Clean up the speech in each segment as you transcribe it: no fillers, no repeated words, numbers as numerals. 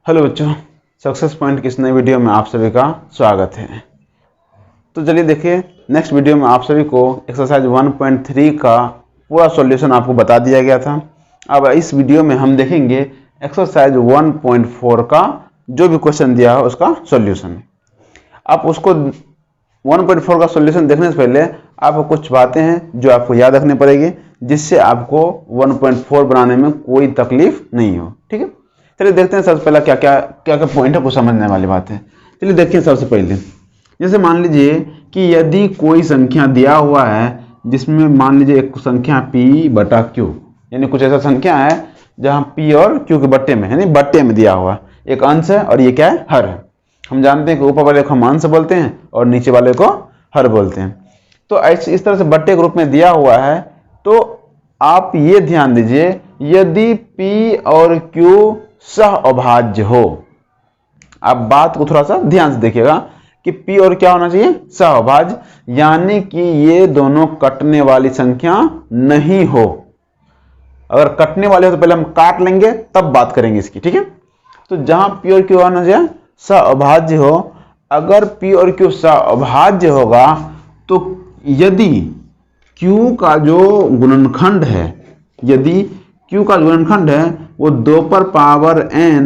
Hello बच्चों, success point की इस नई वीडियो में आप सभी का स्वागत है। तो चलिए देखिए, नेक्स्ट वीडियो में आप सभी को एक्सरसाइज 1.3 का पूरा सॉल्यूशन आपको बता दिया गया था। अब इस वीडियो में हम देखेंगे एक्सरसाइज 1.4 का जो भी क्वेश्चन दिया है उसका सॉल्यूशन। आप उसको 1.4 का सॉल्यूशन देखने से पहले आपको कुछ बातें हैं जो आपको याद रखनी पड़ेगी, जिससे आपको 1.4 बनाने में कोई तकलीफ नहीं हो। ठीक है, चलिए देखते हैं सबसे पहला क्या क्या पॉइंट है, कुछ समझने वाली बात है। चलिए देखिए, सबसे पहले जैसे मान लीजिए कि यदि कोई संख्या दिया हुआ है जिसमें मान लीजिए एक संख्या p बटा q, यानी कुछ ऐसा संख्या है जहाँ p और q के बट्टे में, यानी बट्टे में दिया हुआ एक अंश है और ये क्या है, हर है। हम जानते हैं कि ऊपर वाले को हम अंश बोलते हैं और नीचे वाले को हर बोलते हैं। तो ऐसे इस तरह से बट्टे के रूप में दिया हुआ है, तो आप ये ध्यान दीजिए यदि p और q सह अभाज्य हो। आप बात को थोड़ा सा ध्यान से देखिएगा कि p और क्या होना चाहिए, सह अभाज्य, यानी कि ये दोनों कटने वाली संख्या नहीं हो। अगर कटने वाले हो तो पहले हम काट लेंगे तब बात करेंगे इसकी। ठीक है, तो जहां p और q होना चाहिए सह अभाज्य हो, अगर p और q सह अभाज्य होगा तो यदि q का जो गुणनखंड है, यदि q का गुणनखंड है वो 2 पर पावर n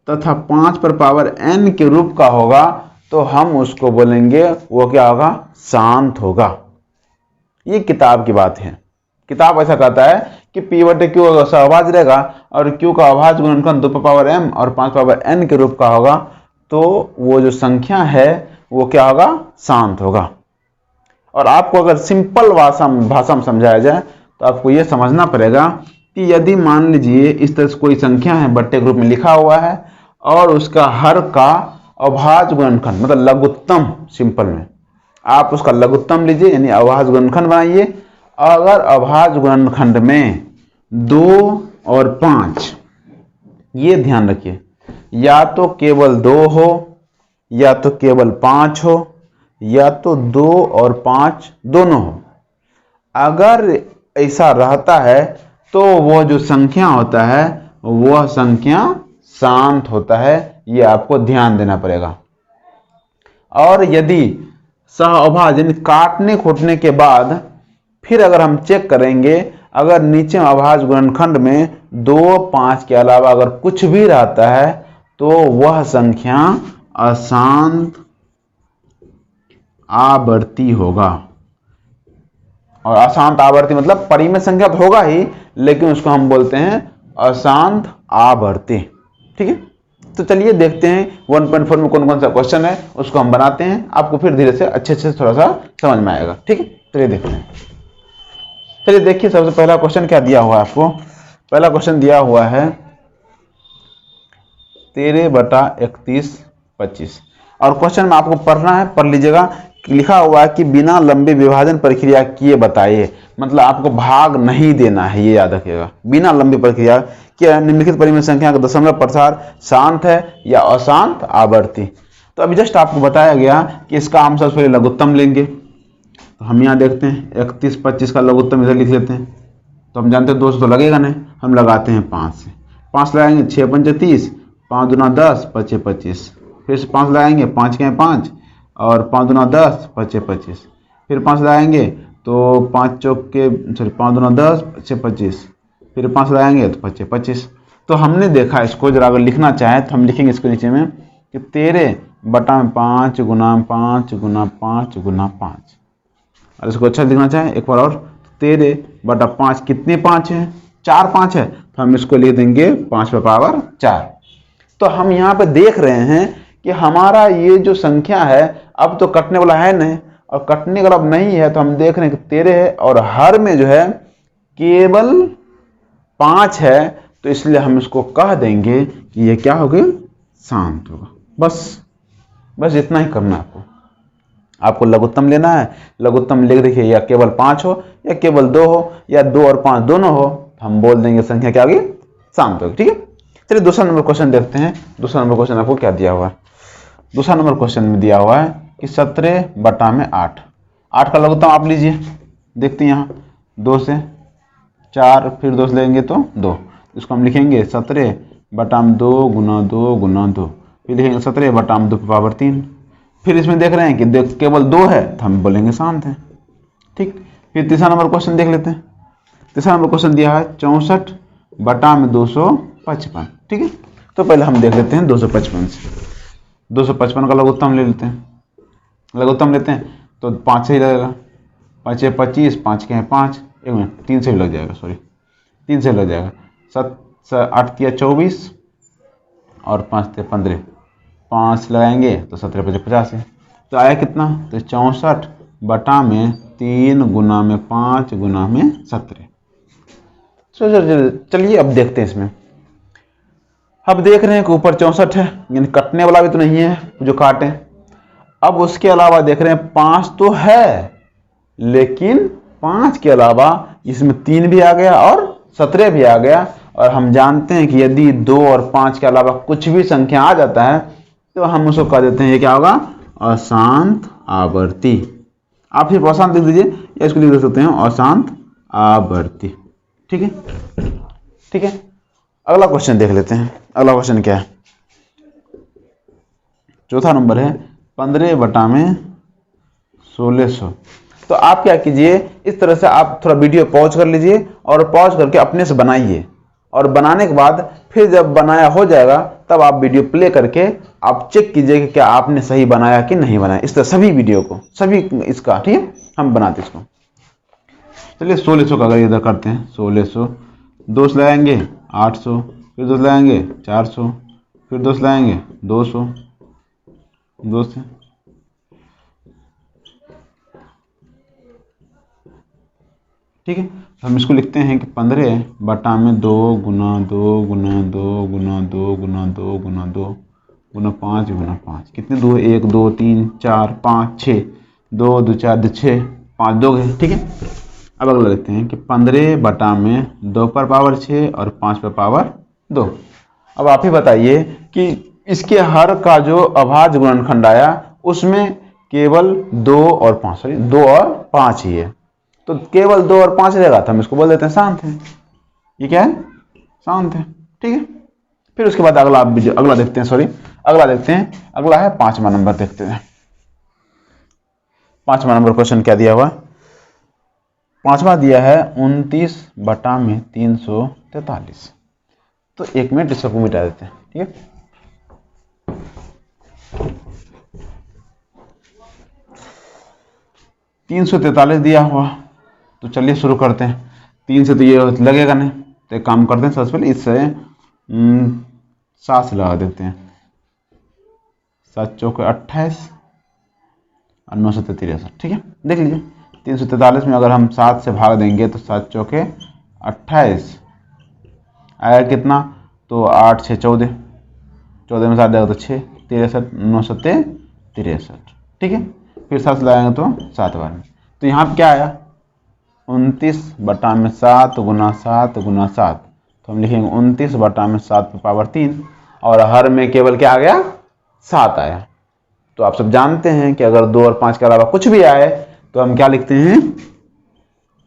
तथा 5 पर पावर n के रूप का होगा, तो हम उसको बोलेंगे वो क्या होगा, शांत होगा। ये किताब की बात है। किताब ऐसा कहता है कि p बटे q अभाज्य रहेगा और q का अभाज्य गुणनखंड 2 पर पावर m और 5 पर पावर n के रूप का होगा, तो वो जो संख्या है वो क्या होगा, शांत होगा। और आपको अगर सिंपल भाषा में समझाया जाए तो आपको ये समझना पड़ेगा कि यदि मान लीजिए इस तरह से कोई संख्या है, बट्टे के रूप में लिखा हुआ है और उसका हर का अभाज्य गुणनखंड मतलब लघुत्तम, सिंपल में आप उसका लघुत्तम लीजिए यानी अभाज्य गुणनखंड बनाइए। अगर अभाज्य गुणनखंड में 2 और 5, ये ध्यान रखिए, या तो केवल 2 हो या तो केवल 5 हो या तो 2 और 5 दोनों हो। अगर ऐसा रहता है तो वह जो संख्या होता है वह संख्या शांत होता है, ये आपको ध्यान देना पड़ेगा। और यदि सहअभाज्य यानी काटने खोटने के बाद फिर अगर हम चेक करेंगे, अगर नीचे अभाज्य गुणनखंड में 2, 5 के अलावा अगर कुछ भी रहता है तो वह संख्या अशांत आवर्ती होगा। और अशांत आवर्ती मतलब परिमेय संख्या तो होगा ही, लेकिन उसको हम बोलते हैं अशांत आवर्ती। ठीक है, तो चलिए देखते हैं 1.4 में कौन कौन सा क्वेश्चन है, उसको हम बनाते हैं, आपको फिर धीरे से अच्छे से थोड़ा सा समझ में आएगा। ठीक है, चलिए देखते हैं। चलिए देखिए, सबसे पहला क्वेश्चन क्या दिया हुआ है आपको। पहला क्वेश्चन दिया हुआ है 13 बटा 31 25, और क्वेश्चन में आपको पढ़ना है, पढ़ लीजिएगा। लिखा हुआ है कि बिना लंबे विभाजन प्रक्रिया किए बताइए, मतलब आपको भाग नहीं देना है, ये याद रखिएगा। बिना लंबी प्रक्रिया क्या निम्नलिखित परिमेय संख्या का दशमलव प्रसार शांत है या अशांत आवर्ती। तो अभी जस्ट आपको बताया गया कि इसका हम सबसे पहले लघुत्तम लेंगे। तो हम यहाँ देखते हैं 31 25 का लघुत्तम इधर लिख लेते हैं। तो हम जानते हैं 2 से तो लगेगा नहीं, हम लगाते हैं 5 से। 5 लगाएंगे 6 पंचे 30, 5 दूना 10, 5 25, फिर से 5 लगाएंगे, 5 के 5 और 5 दूना 10, 5 25, फिर 5 लगाएंगे तो 5 चौके 5 दूना 10, 5 25, फिर 5 लगाएंगे तो 5 25। तो हमने देखा, इसको जरा अगर लिखना चाहे तो हम लिखेंगे इसके नीचे में कि 13 बटा 5 गुना 5 गुना 5 गुना 5। और इसको अच्छा लिखना चाहे एक बार और, 13 बटा 5 कितने 5 हैं, 4 5 है, तो हम इसको लिख देंगे 5 पर पावर 4। तो हम यहाँ पे देख रहे हैं कि हमारा ये जो संख्या है अब तो कटने वाला है नहीं, और कटने वाला अब नहीं है, तो हम देख रहे हैं कि 13 है और हर में जो है केवल 5 है, तो इसलिए हम इसको कह देंगे कि ये क्या होगा, शांत होगा। बस इतना ही करना है आपको लघुत्तम लेना है। लघुत्तम लिख देखिए, या केवल 5 हो या केवल 2 हो या 2 और 5 दोनों हो, तो हम बोल देंगे संख्या क्या होगी, शांत होगी। ठीक है, चलिए दूसरा नंबर क्वेश्चन देखते हैं। दूसरा नंबर क्वेश्चन आपको क्या दिया हुआ है। दूसरा नंबर क्वेश्चन में दिया हुआ है कि 17 बटा में 8, 8 का लघुत्तम आप लीजिए। देखते हैं यहाँ 2 से 4 फिर 2 से लेंगे तो 2, इसको हम लिखेंगे 17 बटा में 2 गुना 2 गुना 2, फिर लिखेंगे 17 बटा में 2 की पावर 3। फिर इसमें देख रहे हैं कि केवल 2 है तो हम बोलेंगे शांत है। ठीक, फिर तीसरा नंबर क्वेश्चन देख लेते हैं। तीसरा नंबर क्वेश्चन दिया है 64 बटा में 255। ठीक है, तो पहले हम देख लेते हैं 255 से। 255 का लघुत्तम ले लेते हैं, लघुत्तम लेते हैं तो 5 से ही लगेगा। 5 है 25, 5 के हैं 5, 1 मिनट 3 से भी लग जाएगा, सॉरी 3 से लग जाएगा। 8 तिया 24 और 5 तिया 15, 5 लगाएंगे तो 17 × 50 है, तो आया कितना, तो 64 बटा में 3 गुना में 5 गुना में 17। चलिए अब देखते हैं इसमें। अब देख रहे हैं कि ऊपर 64 है, यानी कटने वाला भी तो नहीं है जो काटे। अब उसके अलावा देख रहे हैं 5 तो है, लेकिन 5 के अलावा इसमें 3 भी आ गया और 17 भी आ गया। और हम जानते हैं कि यदि 2 और 5 के अलावा कुछ भी संख्या आ जाता है तो हम उसको कह देते हैं ये क्या होगा, अशांत आवर्ती। आप सिर्फ अशांत लिख दीजिए या इसको लिख सकते हैं अशांत आवर्ती। ठीक है, ठीक है। अगला क्वेश्चन देख लेते हैं। अगला क्वेश्चन क्या है, चौथा नंबर है 15 बटा में 1600। तो आप क्या कीजिए, इस तरह से आप थोड़ा वीडियो पॉज कर लीजिए और पॉज करके अपने से बनाइए, और बनाने के बाद फिर जब बनाया हो जाएगा तब आप वीडियो प्ले करके आप चेक कीजिए कि क्या आपने सही बनाया कि नहीं बनाया। इस तरह सभी वीडियो को, सभी इसका, ठीक है, हम बनाते इसको। चलिए 1600 का अगर इधर करते हैं, 1600 2 से लगाएंगे 800, फिर 2 से लगाएंगे 400, फिर 2 से लगाएंगे 200, 2 से ठीक है। हम इसको लिखते हैं कि 15 बटा में 2 गुना 2 गुना 2 गुना 2 गुना 2 गुना 2 गुना 5 गुना 5, कितने 2, 1 2 3 4 5 6, 2 2 4 2 6, 5 2 गए। ठीक है, अब अगला लिखते हैं कि 15 बटा में 2 पर पावर 6 और 5 पर पावर 2। अब आप ही बताइए कि इसके हर का जो अभाज्य गुणनखंड आया उसमें केवल 2 और 5, सॉरी 2 और 5 ही है, तो केवल 2 और 5 रहेगा तो हम इसको बोल देते हैं शांत है। ये क्या है, शांत है। ठीक है, फिर उसके बाद अगला अगला देखते हैं, सॉरी अगला देखते हैं। अगला है 5वां नंबर, देखते हैं 5वां नंबर क्वेश्चन क्या दिया हुआ। 5वां दिया है 29 बटा में 343। तो 1 मिनट इसको मिटा देते हैं। ठीक है, $343 दिया हुआ, तो चलिए शुरू करते हैं। 3 से तो ये लगेगा नहीं, तो एक काम करते हैं, सबसे पहले इससे 7 से लगा देते हैं। 7 चौके 28 और 9 से 63। ठीक है, देख लीजिए 343 में अगर हम 7 से भाग देंगे तो 7 चौके 28 आएगा कितना, तो 8 6 14, 14 में 7 देगा तो 6, 63 9 7 63। ठीक है, फिर 7 लगाएंगे तो 7 बार में, तो यहाँ पे क्या आया 29 बटा में 7 गुना 7 गुना 7, तो हम लिखेंगे 29 बटा में 7 पर पावर 3, और हर में केवल क्या आ गया, 7 आया। तो आप सब जानते हैं कि अगर 2 और 5 के अलावा कुछ भी आए तो हम क्या लिखते हैं,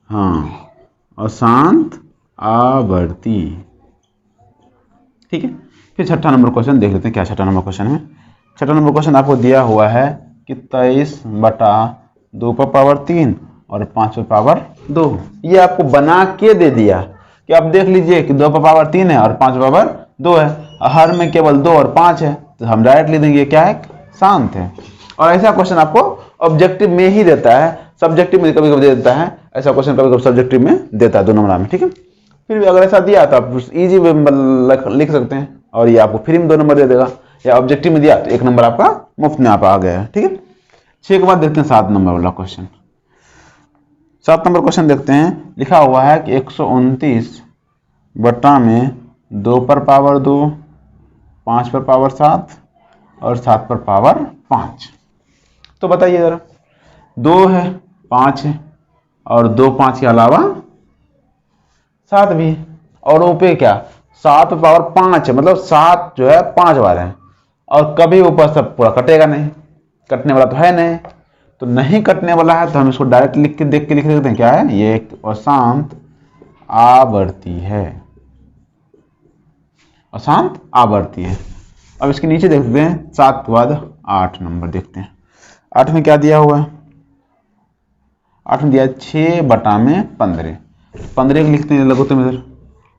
हाँ, अशांत आवर्ती। ठीक है, फिर 6ठा नंबर क्वेश्चन देख लेते हैं क्या 6ठा नंबर क्वेश्चन है। 6ठा नंबर क्वेश्चन आपको दिया हुआ है कि 23 बटा 2 पर पावर 3 और 5 पर पावर 2। ये आपको बना के दे दिया कि आप देख लीजिए कि 2 पर पावर 3 है और 5 पर पावर 2 है, हर में केवल 2 और 5 है, तो हम डायरेक्ट लिख देंगे क्या है, शांत है। और ऐसा क्वेश्चन आपको ऑब्जेक्टिव में ही देता है, सब्जेक्टिव में कभी कभी दे देता है, ऐसा क्वेश्चन कभी कभी सब्जेक्टिव में देता है 2 नंबर में। ठीक है, फिर भी अगर ऐसा दिया तो आप इजी में लिख सकते हैं और ये आपको फ्री में 2 नंबर दे देगा, या ऑब्जेक्टिव में दिया तो 1 नंबर आपका मुफ्त में आप आ गया है। ठीक है, 6 के बाद देखते हैं 7 नंबर वाला क्वेश्चन। 7 नंबर क्वेश्चन देखते हैं, लिखा हुआ है कि 129 बटा में 2 पर पावर 2, 5 पर पावर 7 और 7 पर पावर 5। तो बताइए जरा, 2 है 5 है और 2 5 के अलावा 7 भी, और ऊपर क्या 7 पर पावर 5 है, मतलब 7 जो है 5 बार है, और कभी ऊपर सब पूरा कटेगा नहीं, कटने वाला तो है नहीं, तो नहीं कटने वाला है तो हम इसको डायरेक्ट लिख के देख के लिख देते हैं क्या है, ये एक अशांत आवर्ती है। अशांत आवर्ती है। अब इसके नीचे देखते हैं 7 के बाद 8 नंबर देखते हैं। 8 में क्या दिया हुआ है? 8 में दिया 6/15। 15 को लिखते हैं लघुत्तम, इधर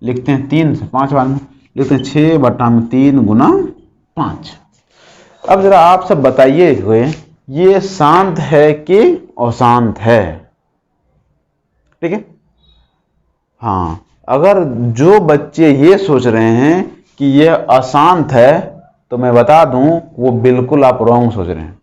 लिखते हैं 3 से 5 बार में, लिखते हैं 6/3 गुना 5। अब जरा आप सब बताइए हुए ये शांत है कि अशांत है? ठीक है, हाँ, अगर जो बच्चे ये सोच रहे हैं कि यह अशांत है तो मैं बता दूं वो बिल्कुल आप रॉन्ग सोच रहे हैं।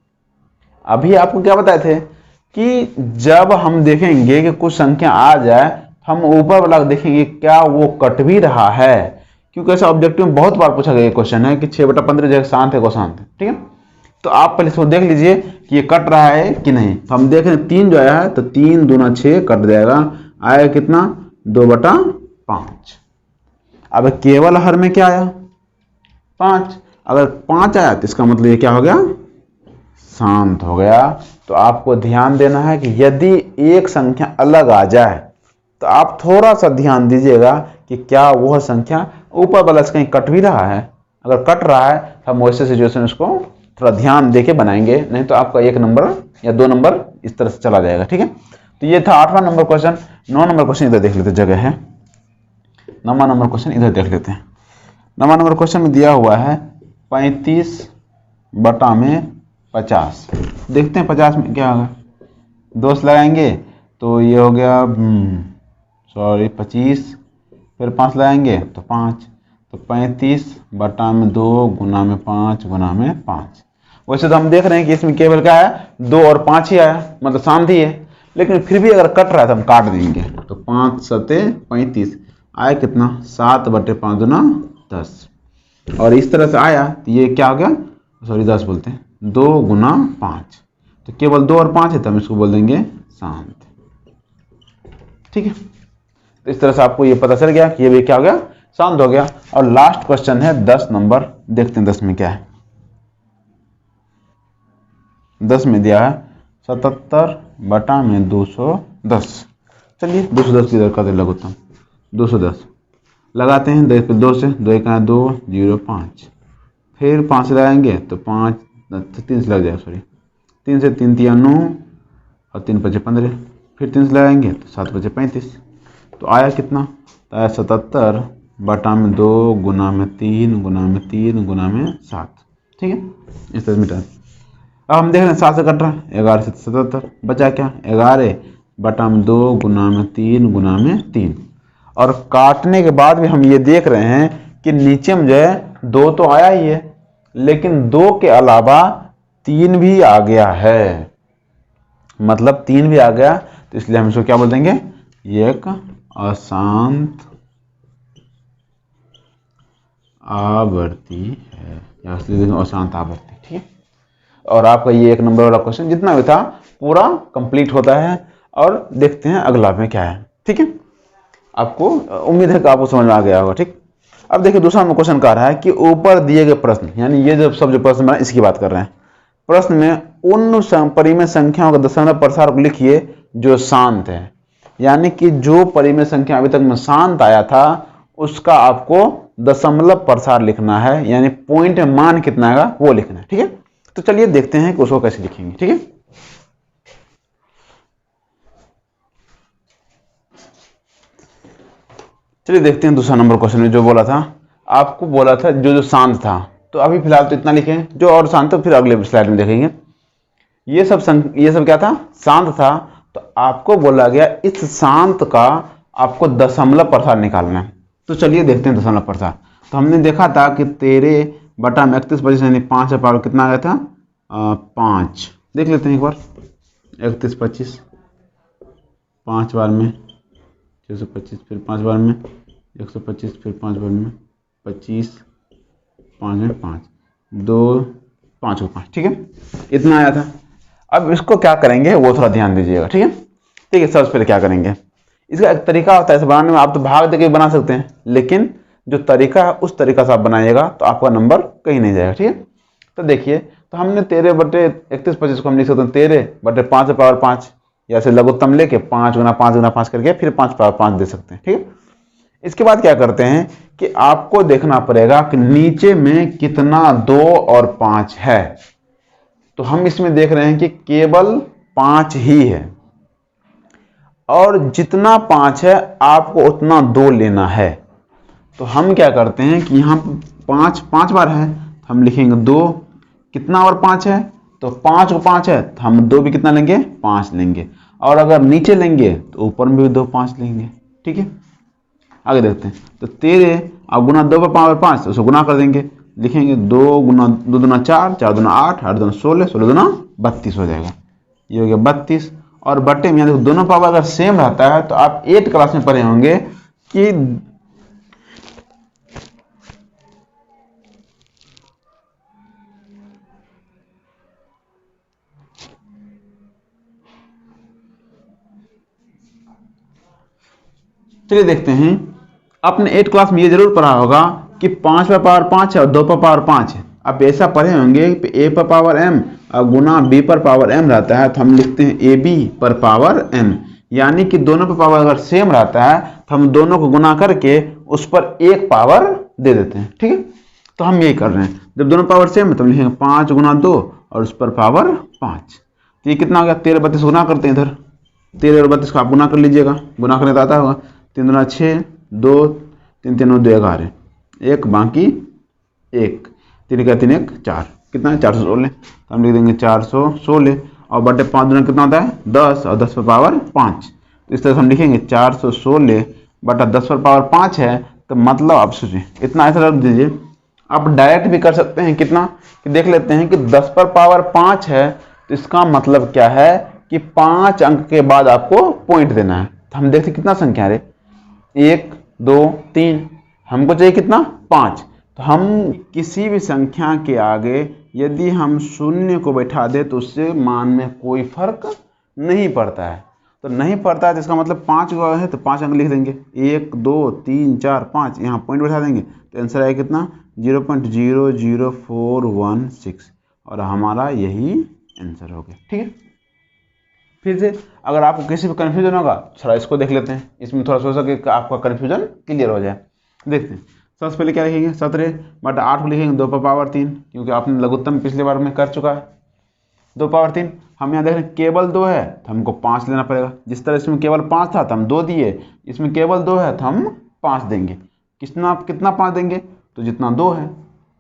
अभी आपको क्या बताए थे कि जब हम देखेंगे कि कुछ संख्या आ जाए हम ऊपर वाला देखेंगे क्या वो कट भी रहा है, क्योंकि ऐसा ऑब्जेक्टिव में बहुत बार पूछा गया क्वेश्चन है कि 6/15 जो शांत है वो शांत है। ठीक है, तो आप पहले इसको देख लीजिए कि ये कट रहा है कि नहीं। तो हम देख रहे हैं 3 जो आया है तो 3 दूना 6 कट जाएगा, आया कितना 2/5। अब केवल हर में क्या आया 5। अगर 5 आया तो इसका मतलब ये क्या हो गया शांत हो गया। तो आपको ध्यान देना है कि यदि एक संख्या अलग आ जाए तो आप थोड़ा सा ध्यान दीजिएगा कि क्या वह संख्या ऊपर वाला से कहीं कट भी रहा है। अगर कट रहा है तो हम वैसे सिचुएशन उसको थोड़ा ध्यान देके बनाएंगे, नहीं तो आपका 1 नंबर या 2 नंबर इस तरह से चला जाएगा। ठीक है, तो ये था 8वां नंबर क्वेश्चन। 9 नंबर क्वेश्चन इधर देख लेते, जगह है 9वां नंबर क्वेश्चन इधर देख लेते हैं। 9वां नंबर क्वेश्चन में दिया हुआ है 35/50। देखते हैं 50 में क्या होगा, 2 से लगाएंगे तो ये हो गया 25, फिर 5 लगाएंगे तो 5, तो 35/2 गुना में 5 गुना में 5। वैसे तो हम देख रहे हैं कि इसमें केवल क्या है 2 और 5 ही आया, मतलब शांत ही है, लेकिन फिर भी अगर कट रहा है तो हम काट देंगे। तो 5 सते 35 आया कितना 7/5 गुना 10, और इस तरह से आया तो ये क्या हो गया, सॉरी 10 बोलते हैं, 2 गुना 5। तो केवल 2 और 5 है तो हम इसको बोल देंगे शांत। ठीक है, तो इस तरह से आपको ये पता चल गया कि ये भी क्या हो गया शांत हो गया। और लास्ट क्वेश्चन है 10 नंबर, देखते हैं 10 में क्या है। 10 में दिया है 77/210। चलिए 210 की दरकार लघुत्तम 210 लगाते हैं, 2 से 2 का 2 0 5, फिर 5 लगाएंगे तो 5 3 से लग जाएगा, सॉरी 3 से 3 3 9 और 3 5 15, फिर 3 से लगाएंगे तो 7 5 35। तो आया कितना, तो आया 77/2 गुना में 3 गुना में 3 गुना में 7। ठीक है, इस तरह मीटर। अब हम देख रहे हैं 7 से कट रहा है, 11 से 77 बचा क्या 11/2 गुना में 3 गुना में 3। और काटने के बाद भी हम ये देख रहे हैं कि नीचे में जो है 2 तो आया ही है, लेकिन 2 के अलावा 3 भी आ गया है, मतलब 3 भी आ गया, तो इसलिए हम इसको क्या बोल देंगे, ये एक अशांत आवर्ती है, या अशांत आवर्ती। ठीक है, और आपका ये 1 नंबर वाला क्वेश्चन जितना भी था पूरा कंप्लीट होता है। और देखते हैं अगला में क्या है। ठीक है, आपको उम्मीद है कि आपको समझ में आ गया होगा। ठीक, अब देखिए दूसरा नंबर क्वेश्चन कह रहा है कि ऊपर दिए गए प्रश्न, यानी ये जो सब जो प्रश्न बना इसकी बात कर रहे हैं, प्रश्न में उन परिमेय संख्याओं का दशमलव प्रसार को लिखिए जो शांत है। यानी कि जो परिमेय संख्या अभी तक में शांत आया था उसका आपको दशमलव प्रसार लिखना है, यानी पॉइंट में मान कितना आएगा वो लिखना है। ठीक है, तो चलिए देखते हैं कि उसको कैसे लिखेंगे। ठीक है, चलिए देखते हैं दूसरा नंबर क्वेश्चन में जो बोला था, आपको बोला था जो शांत था, तो अभी फिलहाल तो इतना लिखें, जो और शांत था फिर अगले स्लाइड में देखेंगे। ये सब क्या था शांत था, तो आपको बोला गया इस शांत का आपको दशमलव प्रसार निकालना है। तो चलिए देखते हैं दशमलव प्रसार। तो हमने देखा था कि 13/31 यानी 5 का पावर कितना आ गया था 5। देख लेते हैं एक बार, 31 25 5 बार में 625, फिर 5 बार में 125, फिर 5 बार में 25, 5 में 5 2 5 को 5। ठीक है, इतना आया था। अब इसको क्या करेंगे वो थोड़ा ध्यान दीजिएगा। ठीक है, ठीक है, सबसे पहले क्या करेंगे, इसका एक तरीका होता है इसे बनाने में, आप तो भाग देके बना सकते हैं, लेकिन जो तरीका है उस तरीका से आप बनाइएगा तो आपका नंबर कहीं नहीं जाएगा। ठीक है, तो देखिए, तो हमने 13/31 को हम लिख सकते हैं 13/5 पावर 5, या से लघुत्तम लेके 5 गुना 5 गुना 5 करके फिर 5 पावर 5 दे सकते हैं। ठीक है, इसके बाद क्या करते हैं कि आपको देखना पड़ेगा कि नीचे में कितना 2 और 5 है। तो हम इसमें देख रहे हैं कि केवल 5 ही है और जितना 5 है आपको उतना 2 लेना है। तो हम क्या करते हैं कि यहाँ 5 बार है, हम लिखेंगे 2, कितना और 5 है, तो 5 को 5 है तो हम 2 भी कितना लेंगे, 5 लेंगे। और अगर नीचे लेंगे तो ऊपर में भी 2 5 लेंगे। ठीक है, आगे देखते हैं। तो 13 अब गुना 2 पर पावर 5, तो उसको गुना कर देंगे, लिखेंगे 2 गुना 2 दूना 4, 4 दूना 8, 8 दूना 16, 16 दूना 32 हो जाएगा। ये हो गया 32। और बटे में देखो दोनों पावर अगर सेम रहता है तो आप 8 क्लास में पढ़े होंगे कि चलिए देखते हैं। आपने 8 क्लास में ये जरूर पढ़ा होगा कि 5 पर पावर 5 है और 2 पर पावर 5 है। आप ऐसा पढ़े होंगे कि a पर पावर m और गुना b पर पावर m रहता है तो हम लिखते हैं ab पर पावर m, यानी कि दोनों पर पावर अगर सेम रहता है तो हम दोनों को गुना करके उस पर एक पावर दे देते हैं। ठीक है, तो हम यही कर रहे हैं। जब दोनों पावर सेम है तो हम लिखेंगे 5 गुना 2 और उस पर पावर 5। तो ये कितना हो गया, 13 32 गुना करते हैं इधर, 13 और 32 को आप गुना कर लीजिएगा, गुना करने तो आता होगा। 3 दूना 6, 2 3 3 2 11, 1 बाकी 1, 3 का 3 1 4, कितना है 416। तो हम लिख देंगे 416 और बटे 5 दूना कितना होता है 10 और 10 पर पावर 5। तो इस तरह से हम लिखेंगे 416 बटा 10 पर पावर 5 है। तो मतलब आप सोचिए इतना ऐसा रख दीजिए। आप डायरेक्ट भी कर सकते हैं, कितना कि देख लेते हैं कि 10 पर पावर 5 है तो इसका मतलब क्या है कि 5 अंक के बाद आपको पॉइंट देना है। तो हम देखते कितना संख्या है, 1 2 3, हमको चाहिए कितना 5। तो हम किसी भी संख्या के आगे यदि हम शून्य को बैठा दे तो उससे मान में कोई फर्क नहीं पड़ता है। तो नहीं पड़ता है तो इसका मतलब 5 है तो 5 अंक लिख देंगे, 1 2 3 4 5, यहाँ पॉइंट बैठा देंगे तो आंसर आएगा कितना 0.00416 और हमारा यही आंसर हो गया। ठीक है, फिर से अगर आपको किसी भी कन्फ्यूजन होगा थोड़ा इसको देख लेते हैं, इसमें थोड़ा सोच सके कि आपका कन्फ्यूजन क्लियर हो जाए। देखते हैं, सबसे पहले क्या लिखेंगे 17 बटा 8 को लिखेंगे 2 पर पावर 3, क्योंकि आपने लघुत्तम पिछले बार में कर चुका है 2 पावर 3। हम यहाँ देख रहे हैं केवल 2 है तो हमको 5 लेना पड़ेगा। जिस तरह इसमें केवल 5 था तो हम 2 दिए, इसमें केवल 2 है तो हम 5 देंगे। कितना कितना 5 देंगे, तो जितना 2 है,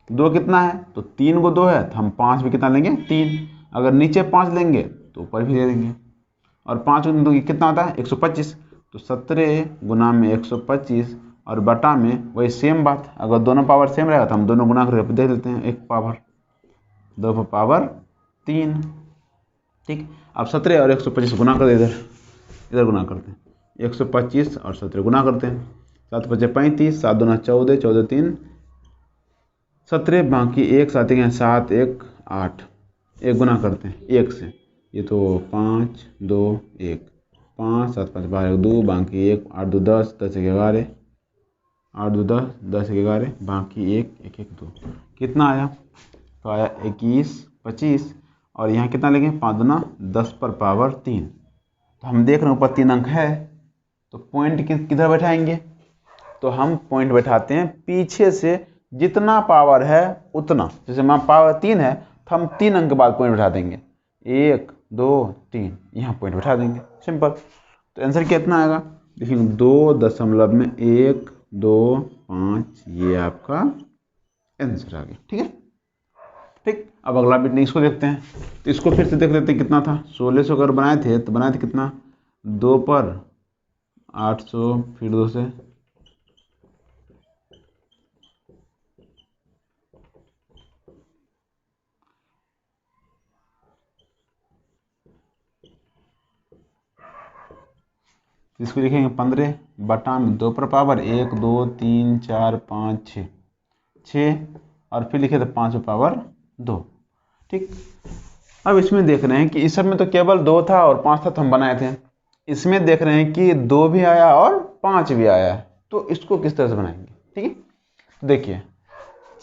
2 कितना है तो 3 को 2 है तो हम 5 भी कितना लेंगे 3। अगर नीचे 5 लेंगे तो ऊपर भी दे देंगे। और 5 कितना होता है 125, तो 17 गुना में 125 और बटा में वही सेम बात, अगर दोनों पावर सेम रहेगा तो हम दोनों गुना करके दे देते हैं एक पावर, 2 पर पावर 3। ठीक, अब 17 और 125 गुना कर दे, इधर गुना करते हैं, 125 और 17 गुना करते हैं, 7 5 35, 7 दूना 14, 14 3 17, बाकी 1 7 7 1 8, 1 गुना करते हैं 1 से, ये तो 5 2 1, 5 7 5 12 2, बाकी 1 8 2 10, 10 1 11, 8 2 10, 10 1 11, बाकी 1 1 1 2, कितना आया तो आया 21 25 और यहाँ कितना लेंगे 5 दूना 10 पर पावर 3। तो हम देख रहे हैं ऊपर 3 अंक है तो पॉइंट किधर बैठाएंगे, तो हम पॉइंट बैठाते हैं पीछे से जितना पावर है उतना। जैसे मान पावर 3 है तो हम 3 अंक के बाद पॉइंट बैठा देंगे, 1 2 3, यहाँ पॉइंट बैठा देंगे, सिंपल। तो आंसर कितना आएगा, देखिए 2.125, ये आपका आंसर आ गया। ठीक है, ठीक। अब अगला बिट इसको देखते हैं, तो इसको फिर से देख लेते हैं कितना था, 1600 अगर बनाए थे तो बनाए थे कितना 2 पर 800, फिर 2 से इसको लिखेंगे 15 बटा में 2 पर पावर 1 2 3 4 5 6 और फिर लिखे थे 5 पर पावर 2। ठीक, अब इसमें देख रहे हैं कि इस सब में तो केवल 2 था और 5 था तो हम बनाए थे, इसमें देख रहे हैं कि 2 भी आया और 5 भी आया है, तो इसको किस तरह से बनाएंगे। ठीक है, तो देखिए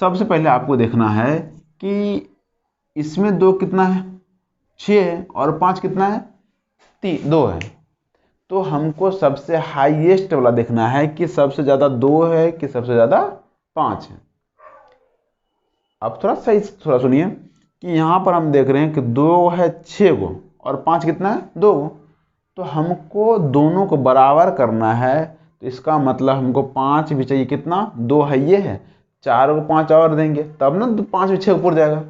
सबसे पहले आपको देखना है कि इसमें 2 कितना है 6 है और 5 कितना है 2 है। तो हमको सबसे हाईएस्ट वाला देखना है कि सबसे ज़्यादा 2 है कि सबसे ज़्यादा 5 है। अब थोड़ा सुनिए कि यहाँ पर हम देख रहे हैं कि 2 है 6 गो और 5 कितना है 2 गो। तो हमको दोनों को बराबर करना है, तो इसका मतलब हमको 5 भी चाहिए। कितना 2 है ये है, 4 को 5 और देंगे तब ना 5 भी 6 ऊपर जाएगा।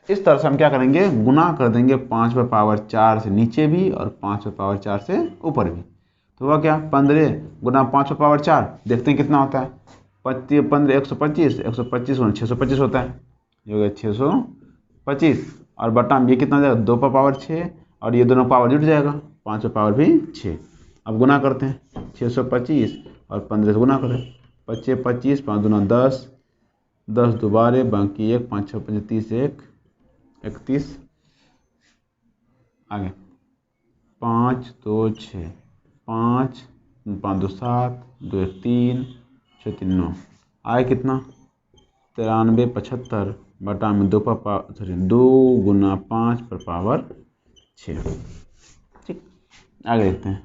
तो इस तरह से हम क्या करेंगे, गुना कर देंगे 5 पे पावर 4 से नीचे भी और 5 पे पावर 4 से ऊपर भी। तो हुआ क्या 15 गुना 5 पे पावर 4, देखते हैं कितना होता है। 15 125, 125 गुना 625 होता है, ये हो गया 625। और बटा में ये कितना हो जाएगा 2 पे पावर 6 और ये दोनों पावर जुट जाएगा, 5 पे पावर भी 6। अब गुना करते हैं 625 और 15 से गुना करें, 25 25 5 दूना 10, 10 दोबारे बाकी 1 5 6 5 30 1 31, आगे 5 2 6 5 5 2 7 2 1 3 6 3 9, आए कितना 93 75 बटा में 2 पर पावर सॉरी 2 गुना 5 पर पावर 6। ठीक, आगे देखते हैं।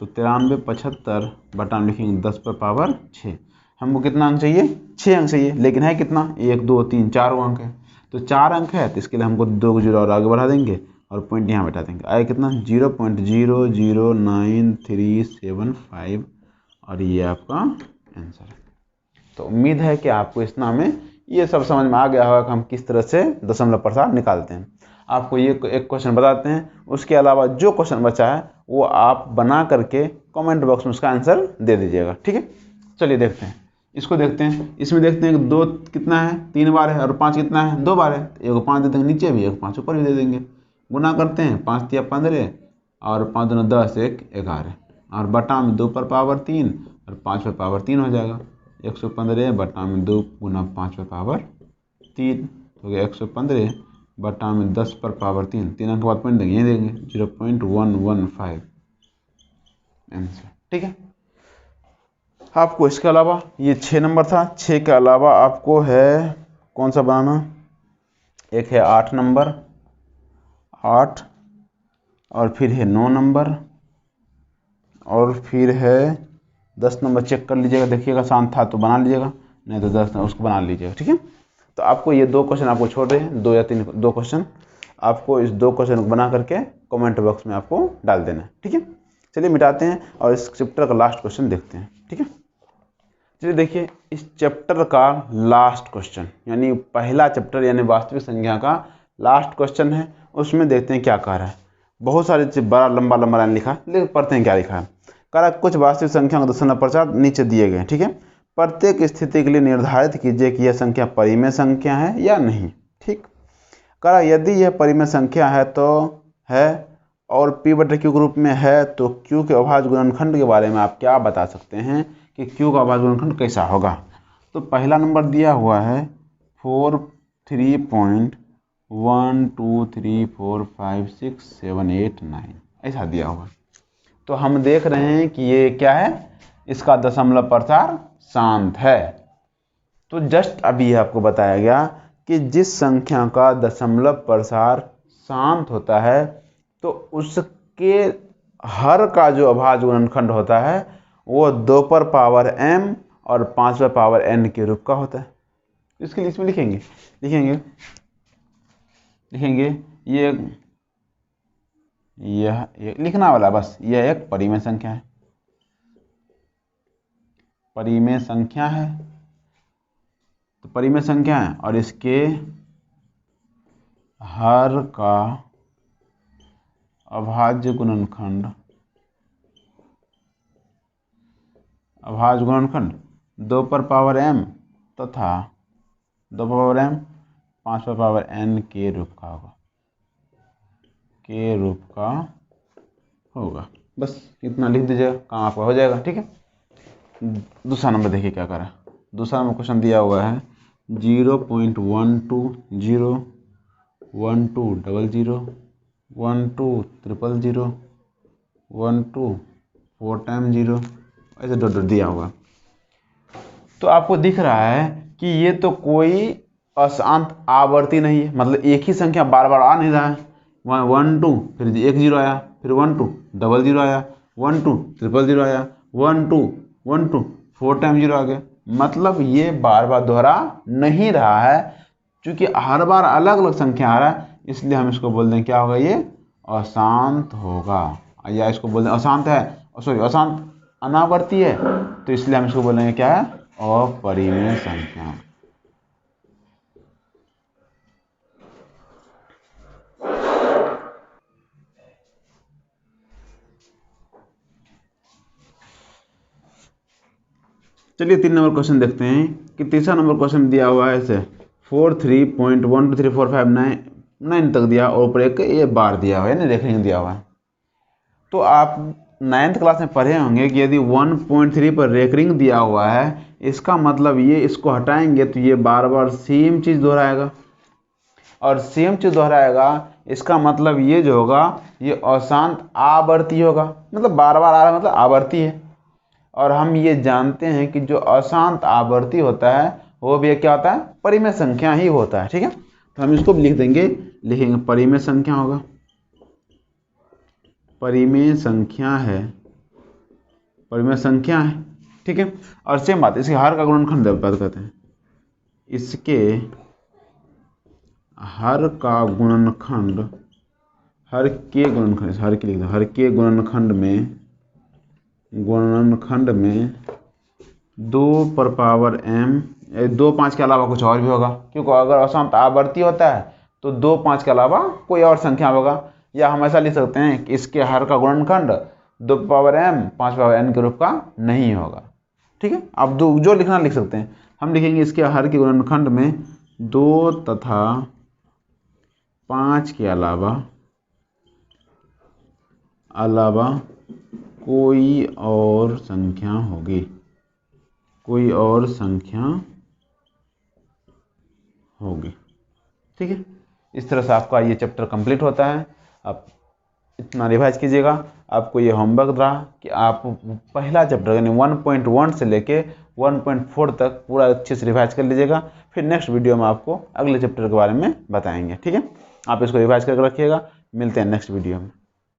तो 93 75 बटा में लिखेंगे 10 पर पावर 6। हमको कितना अंक चाहिए 6 अंक चाहिए, लेकिन है कितना 1 2 3 4 अंक है। तो 4 अंक है तो इसके लिए हमको 2 जीरो और आगे बढ़ा देंगे और पॉइंट यहाँ बैठा देंगे। आए कितना 0.00937 और ये आपका आंसर है। तो उम्मीद है कि आपको इस नाम में ये सब समझ में आ गया होगा कि हम किस तरह से दशमलव प्रसार निकालते हैं। आपको ये एक क्वेश्चन बताते हैं, उसके अलावा जो क्वेश्चन बचा है वो आप बना करके कमेंट बॉक्स में उसका आंसर दे दीजिएगा। ठीक है, चलिए देखते हैं, इसको देखते हैं। इसमें देखते हैं कि 2 कितना है 3 बार है और 5 कितना है 2 बार है। एक 5 दे देंगे नीचे भी, एक 5 ऊपर भी दे देंगे। गुना करते हैं 5 3 15 और 5 दूना 10 1 11 और बटा में 2 पर पावर 3 और 5 पर पावर 3 हो जाएगा। 115 बटा में 2 गुना 5 पर पावर 3 हो गया 115 बटा में 10 पर पावर 3। 3 अंक के बाद पॉइंट देंगे, ये देंगे 0.115 आंसर। ठीक है, आपको इसके अलावा ये 6 नंबर था, 6 के अलावा आपको है कौन सा बनाना, एक है 8 नंबर 8 और फिर है 9 नंबर और फिर है 10 नंबर। चेक कर लीजिएगा, देखिएगा शांत था तो बना लीजिएगा, नहीं तो 10 उसको बना लीजिएगा। ठीक है, तो आपको ये 2 क्वेश्चन आपको छोड़ रहे हैं, 2 या 3 2 क्वेश्चन आपको इस 2 क्वेश्चन को बना करके कमेंट बॉक्स में आपको डाल देना है। ठीक है, चलिए मिटाते हैं और इस चैप्टर का लास्ट क्वेश्चन देखते हैं। ठीक है, चलिए देखिए इस चैप्टर का लास्ट क्वेश्चन यानी पहला चैप्टर यानी वास्तविक संख्या का लास्ट क्वेश्चन है। उसमें देखते हैं क्या कह रहा है। बहुत सारे बड़ा लंबा लंबा लाइन लिखा, लेकिन पढ़ते हैं क्या लिखा है। कह रहा कुछ वास्तविक संख्या का दशमलव प्रचार नीचे दिए गए। ठीक है, प्रत्येक स्थिति के लिए निर्धारित कीजिए कि यह संख्या परिमेय संख्या है या नहीं। ठीक, कह रहा यदि यह परिमेय संख्या है तो है और P/Q के रूप में है तो Q के अभाज्य गुणनखंड के बारे में आप क्या बता सकते हैं कि Q का अभाज्य गुणनखंड कैसा होगा। तो पहला नंबर दिया हुआ है 4 3.1 2 3 4 5 6 7 8 9 ऐसा दिया हुआ। तो हम देख रहे हैं कि ये क्या है, इसका दशमलव प्रसार शांत है। तो जस्ट अभी आपको बताया गया कि जिस संख्या का दशमलव प्रसार शांत होता है तो उसके हर का जो अभाज्य गुणनखंड होता है वो 2 पर पावर m और 5 पर पावर n के रूप का होता है। इसके लिए इसमें लिखेंगे यह लिखना वाला बस, यह एक परिमेय संख्या है, परिमेय संख्या है। तो परिमेय संख्या है और इसके हर का अभाज्य गुणनखंड 2 पर पावर m तथा 2 पर पावर m 5 पर पावर n के रूप का होगा। बस इतना लिख दीजिएगा, काम आपका हो जाएगा। ठीक है, दूसरा नंबर देखिए क्या करा। दूसरा नंबर क्वेश्चन दिया हुआ है 0.120 1200 12 000 12 4 टाइम 0 ऐसे डॉट दिया हुआ। तो आपको दिख रहा है कि ये तो कोई अशांत आवर्ती नहीं है, मतलब एक ही संख्या बार बार आ नहीं रहा है। 1 2 फिर 1 0 आया, फिर 1 2 00 आया, 1 2 000 आया, 1 2 1 2 4 टाइम 0 आ गया। मतलब ये बार बार दोहरा नहीं रहा है, क्योंकि हर बार अलग अलग संख्या आ रहा है, इसलिए हम इसको बोल दें क्या होगा, ये अशांत होगा। या इसको बोल दें अशांत है, सॉरी अशांत अनावर्ती है, तो इसलिए हम इसको बोलेंगे क्या है, अपरिमेय संख्या। चलिए 3 नंबर क्वेश्चन देखते हैं कि तीसरा नंबर क्वेश्चन दिया हुआ है ऐसे 43.12345 तक दिया और ऊपर एक ये बार दिया हुआ है, यानी रेखिंग दिया हुआ है। तो आप 9th क्लास में पढ़े होंगे कि यदि 1.3 पर रेकरिंग दिया हुआ है, इसका मतलब ये इसको हटाएंगे तो ये बार बार सेम चीज़ दोहराएगा, और सेम चीज़ दोहराएगा इसका मतलब ये जो होगा ये अशांत आवर्ती होगा, मतलब बार बार आ रहा है मतलब आवर्ती है। और हम ये जानते हैं कि जो अशांत आवर्ती होता है वो भी क्या होता है, परिमेय संख्या ही होता है। ठीक है, तो हम इसको लिख देंगे, लिखेंगे परिमेय संख्या होगा, परिमेय संख्या है, परिमेय संख्या है। ठीक है, और सेम बात इसके हर का गुणनखंड बात करते हैं, इसके हर का गुणनखंड, हर के गुणनखंड, हर के लिख दो, हर के गुणनखंड में 2 पर पावर m, 2 5 के अलावा कुछ और भी होगा, क्योंकि अगर अशांत आवर्ती होता है तो 2 5 के अलावा कोई और संख्या होगा। या हम ऐसा लिख सकते हैं कि इसके हर का गुणनखंड 2 पावर m 5 पावर n के रूप का नहीं होगा। ठीक है, आप जो लिखना लिख सकते हैं। हम लिखेंगे इसके हर के गुणनखंड में 2 तथा 5 के अलावा कोई और संख्या होगी, कोई और संख्या होगी। ठीक है, इस तरह से आपका ये चैप्टर कंप्लीट होता है। आप इतना रिवाइज कीजिएगा। आपको ये होमवर्क रहा कि आप पहला चैप्टर यानी 1.1 से लेके 1.4 तक पूरा अच्छे से रिवाइज कर लीजिएगा। फिर नेक्स्ट वीडियो में आपको अगले चैप्टर के बारे में बताएंगे। ठीक है, आप इसको रिवाइज करके रखिएगा। मिलते हैं नेक्स्ट वीडियो में।